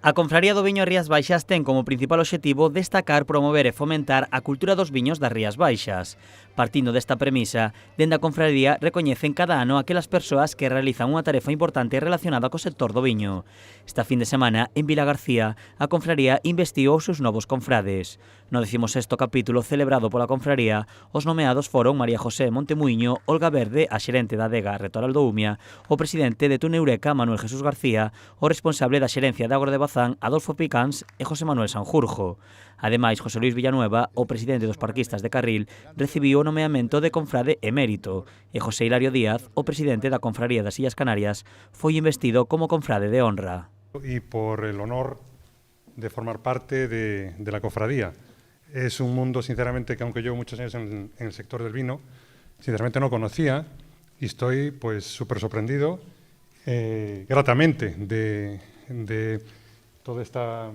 A Confraría do Viño Rías Baixas ten como principal obxectivo destacar, promover e fomentar a cultura dos viños das Rías Baixas. Partindo desta premisa, dende a Confraría recoñecen cada ano aquelas persoas que realizan unha tarefa importante relacionada co sector do viño. Esta fin de semana, en Vilagarcía, a Confraría investiu os seus novos confrades. No 16º capítulo celebrado pola Confraría, os nomeados foron María José Montemuiño, Olga Verde, a xerente da adega Retoral do Umia, o presidente de Tuneureca, Manuel Jesús García, o responsable da xerencia de Agro de Bazán, Adolfo Picáns, e José Manuel Sanjurjo. Ademais, José Luis Villanueva, o presidente dos parquistas de Carril, recibiu o nomeamento de confrade emérito, e José Hilario Díaz, o presidente da Confraría das Illas Canarias, foi investido como confrade de honra. Y por el honor de formar parte de la cofradía. Es un mundo, sinceramente, que aunque llevo muchos años en el sector del vino, sinceramente no conocía y estoy pues súper sorprendido gratamente de toda esta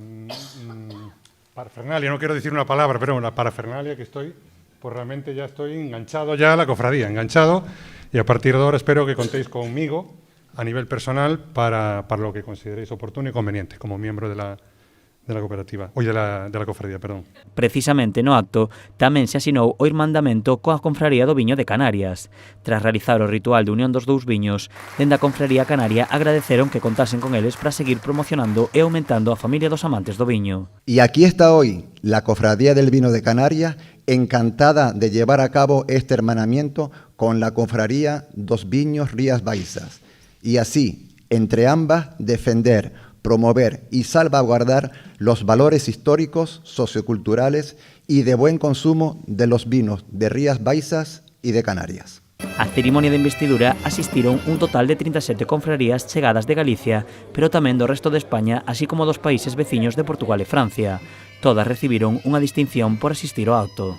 parafernalia, no quiero decir una palabra, pero la parafernalia que estoy, pues realmente ya estoy enganchado ya a la cofradía, enganchado, y a partir de ahora espero que contéis conmigo a nivel personal para lo que consideréis oportuno y conveniente como miembro de la cooperativa, de la cofradía, perdón. Precisamente no acto tamén se asinou o irmandamento coa Confraría do Viño de Canarias. Tras realizar o ritual de unión dos dous viños, dende a Confraría Canaria agradeceron que contasen con eles para seguir promocionando e aumentando a familia dos amantes do viño. Y aquí está hoy la Cofradía del Vino de Canarias, encantada de llevar a cabo este hermanamiento con la Confraría dos Viños Rías Baixas, y así, entre ambas, defender, promover y salvaguardar los valores históricos, socioculturales y de buen consumo de los vinos de Rías Baixas y de Canarias. A cerimonia de investidura asistiron un total de 37 confrarías chegadas de Galicia, pero tamén do resto de España, así como dos países veciños de Portugal e Francia. Todas recibiron unha distinción por asistir ao acto.